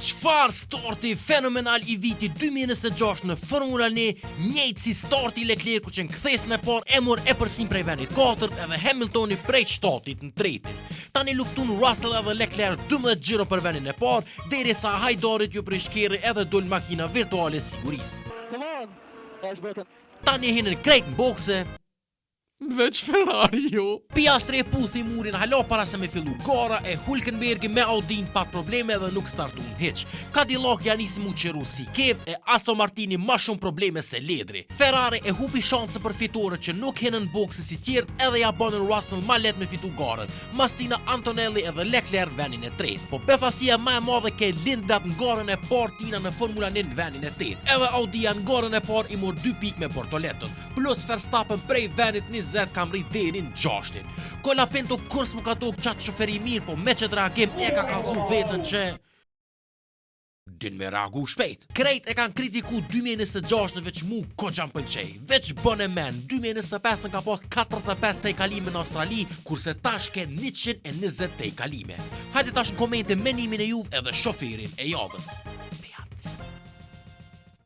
Çfarë starti fenomenal i vitit 2026 në Formula 1, njëjtë si starti Leclerc që në kthesën e parë e mor e përsim prej vendit 4 edhe Hamiltoni prej 7-tit në 3-tin. Tani luftun Russell edhe Leclerc 12 gjiro për vendin e parë, derisa hajdarit ju prishkeri edhe dol makina virtuale sigurisë. Tani hinën krejt në bokse, veç Ferrari jo. Piastri e puthi murin hala para se me fillu gara e Hülkenberg me Audin pat probleme dhe nuk startun hiq. Cadillac ja nisi mu qeru si kep e Aston Martini ma shumë probleme se ledri. Ferrari e hupi shanse për fitore që nuk hinën bokse si tjert edhe ja banën Russell ma let me fitu garën. Mastina Antonelli edhe Leclerc venin e 3. Po befasia ma e madhe ke Lindblad në garën e par tina në Formula 1 venin e 8. Edhe Audia në garën e par i mor 2 pik me Bortoletton. Plus Verstappen prej venit 20 kam rrit deri në 6-tin. Colapinto kurs më ka tok qatë shoferi mirë, po me që të reagim e ka kalzu vetën që din me reagu shpejt. Krejt e kanë kritiku 2026 në veç mu ko që më pëlqej. Veç bën e men, 2025 në ka pas 45 te i kalime në Australi, kurse tash ke 120 te i kalime. Hajde tash në komente menimin e juve edhe shoferin e javës. Piazza.